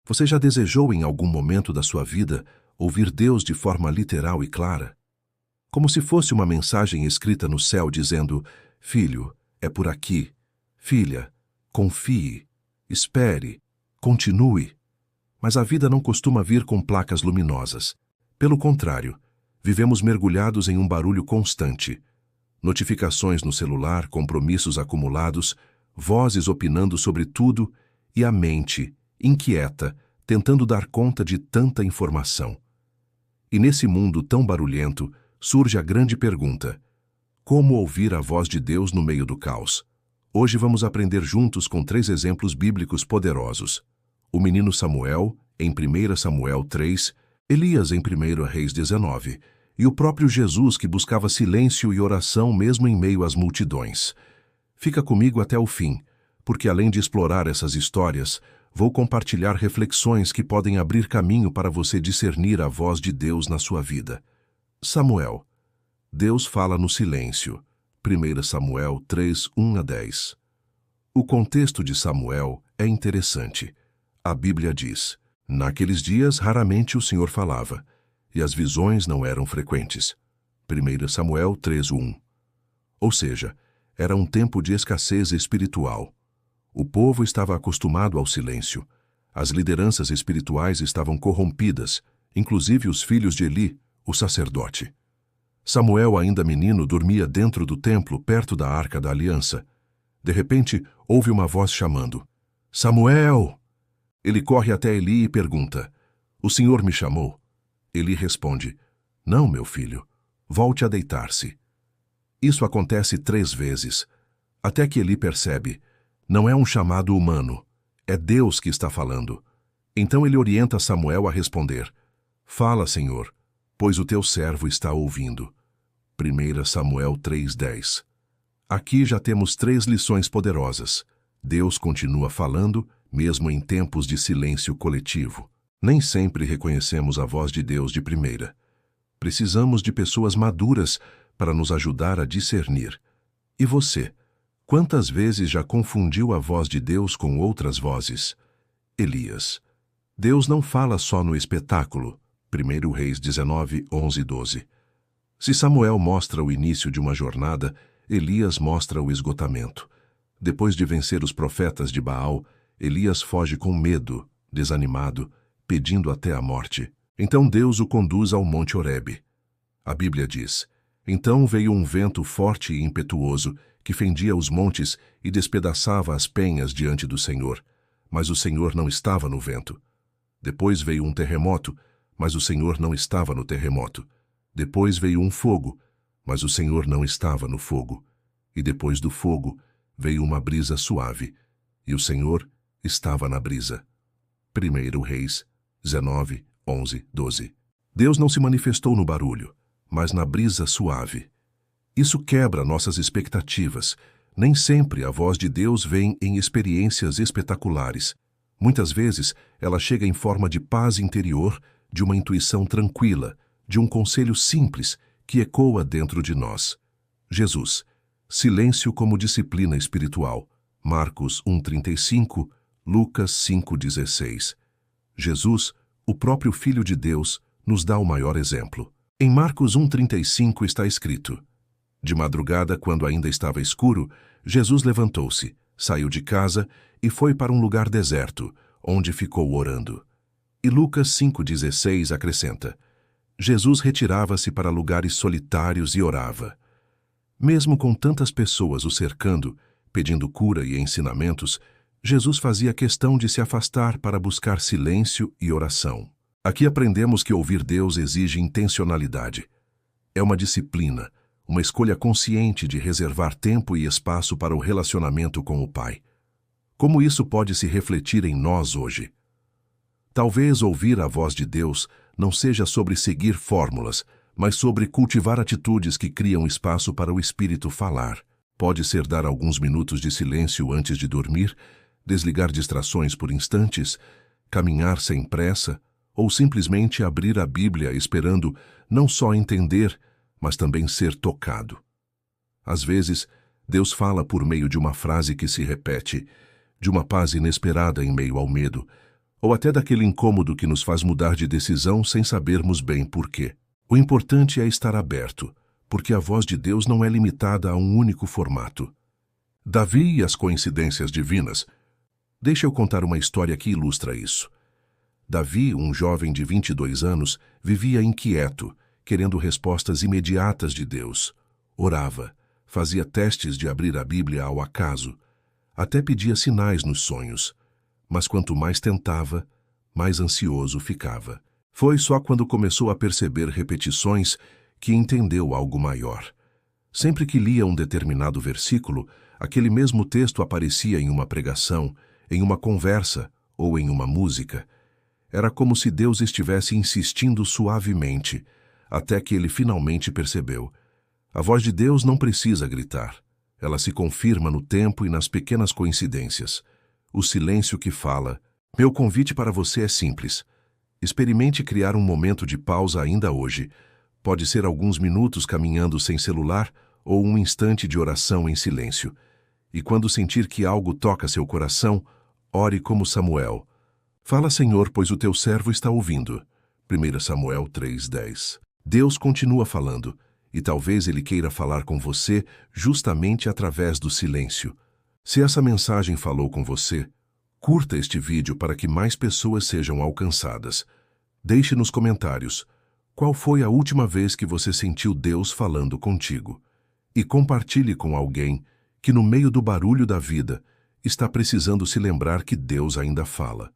Você já desejou em algum momento da sua vida ouvir Deus de forma literal e clara? Como se fosse uma mensagem escrita no céu dizendo: filho, é por aqui. Filha, confie, espere, continue. Mas a vida não costuma vir com placas luminosas. Pelo contrário, vivemos mergulhados em um barulho constante. Notificações no celular, compromissos acumulados, vozes opinando sobre tudo e a mente, inquieta, tentando dar conta de tanta informação. E nesse mundo tão barulhento, surge a grande pergunta: como ouvir a voz de Deus no meio do caos? Hoje vamos aprender juntos com 3 exemplos bíblicos poderosos. O menino Samuel, em 1 Samuel 3, Elias em 1 Reis 19, e o próprio Jesus que buscava silêncio e oração mesmo em meio às multidões. Fica comigo até o fim, porque além de explorar essas histórias, vou compartilhar reflexões que podem abrir caminho para você discernir a voz de Deus na sua vida. Samuel. Deus fala no silêncio. 1 Samuel 3, 1-10. O contexto de Samuel é interessante. A Bíblia diz: naqueles dias raramente o Senhor falava, e as visões não eram frequentes. 1 Samuel 3, 1. Ou seja, era um tempo de escassez espiritual. O povo estava acostumado ao silêncio. As lideranças espirituais estavam corrompidas, inclusive os filhos de Eli, o sacerdote. Samuel, ainda menino, dormia dentro do templo, perto da Arca da Aliança. De repente, ouve uma voz chamando: Samuel! Ele corre até Eli e pergunta: O Senhor me chamou? Eli responde: Não, meu filho, volte a deitar-se. Isso acontece 3 vezes, até que Eli percebe: não é um chamado humano, é Deus que está falando. Então ele orienta Samuel a responder: Fala, Senhor, pois o teu servo está ouvindo. 1 Samuel 3:10. Aqui já temos 3 lições poderosas. Deus continua falando, mesmo em tempos de silêncio coletivo. Nem sempre reconhecemos a voz de Deus de primeira. Precisamos de pessoas maduras para nos ajudar a discernir. E você? Quantas vezes já confundiu a voz de Deus com outras vozes? Elias. Deus não fala só no espetáculo. 1 Reis 19, 11-12. Se Samuel mostra o início de uma jornada, Elias mostra o esgotamento. Depois de vencer os profetas de Baal, Elias foge com medo, desanimado, pedindo até a morte. Então Deus o conduz ao Monte Horebe. A Bíblia diz: então veio um vento forte e impetuoso, que fendia os montes e despedaçava as penhas diante do Senhor. Mas o Senhor não estava no vento. Depois veio um terremoto, mas o Senhor não estava no terremoto. Depois veio um fogo, mas o Senhor não estava no fogo. E depois do fogo veio uma brisa suave, e o Senhor estava na brisa. 1 Reis 19, 11-12. Deus não se manifestou no barulho, mas na brisa suave. Isso quebra nossas expectativas. Nem sempre a voz de Deus vem em experiências espetaculares. Muitas vezes ela chega em forma de paz interior, de uma intuição tranquila, de um conselho simples que ecoa dentro de nós. Jesus. Silêncio como disciplina espiritual. Marcos 1:35, Lucas 5:16. Jesus, o próprio Filho de Deus, nos dá o maior exemplo. Em Marcos 1:35 está escrito: de madrugada, quando ainda estava escuro, Jesus levantou-se, saiu de casa e foi para um lugar deserto, onde ficou orando. E Lucas 5:16 acrescenta: Jesus retirava-se para lugares solitários e orava. Mesmo com tantas pessoas o cercando, pedindo cura e ensinamentos, Jesus fazia questão de se afastar para buscar silêncio e oração. Aqui aprendemos que ouvir Deus exige intencionalidade. É uma disciplina, uma escolha consciente de reservar tempo e espaço para o relacionamento com o Pai. Como isso pode se refletir em nós hoje? Talvez ouvir a voz de Deus não seja sobre seguir fórmulas, mas sobre cultivar atitudes que criam espaço para o Espírito falar. Pode ser dar alguns minutos de silêncio antes de dormir, desligar distrações por instantes, caminhar sem pressa, ou simplesmente abrir a Bíblia esperando não só entender, mas também ser tocado. Às vezes, Deus fala por meio de uma frase que se repete, de uma paz inesperada em meio ao medo, ou até daquele incômodo que nos faz mudar de decisão sem sabermos bem por quê. O importante é estar aberto, porque a voz de Deus não é limitada a um único formato. Davi e as coincidências divinas. Deixa eu contar uma história que ilustra isso. Davi, um jovem de 22 anos, vivia inquieto, querendo respostas imediatas de Deus. Orava, fazia testes de abrir a Bíblia ao acaso, até pedia sinais nos sonhos. Mas quanto mais tentava, mais ansioso ficava. Foi só quando começou a perceber repetições que entendeu algo maior. Sempre que lia um determinado versículo, aquele mesmo texto aparecia em uma pregação, em uma conversa ou em uma música. Era como se Deus estivesse insistindo suavemente, até que ele finalmente percebeu. A voz de Deus não precisa gritar. Ela se confirma no tempo e nas pequenas coincidências. O silêncio que fala. Meu convite para você é simples. Experimente criar um momento de pausa ainda hoje. Pode ser alguns minutos caminhando sem celular ou um instante de oração em silêncio. E quando sentir que algo toca seu coração, ore como Samuel. Fala, Senhor, pois o teu servo está ouvindo. 1 Samuel 3:10. Deus continua falando, e talvez Ele queira falar com você justamente através do silêncio. Se essa mensagem falou com você, curta este vídeo para que mais pessoas sejam alcançadas. Deixe nos comentários qual foi a última vez que você sentiu Deus falando contigo. E compartilhe com alguém que, no meio do barulho da vida, está precisando se lembrar que Deus ainda fala.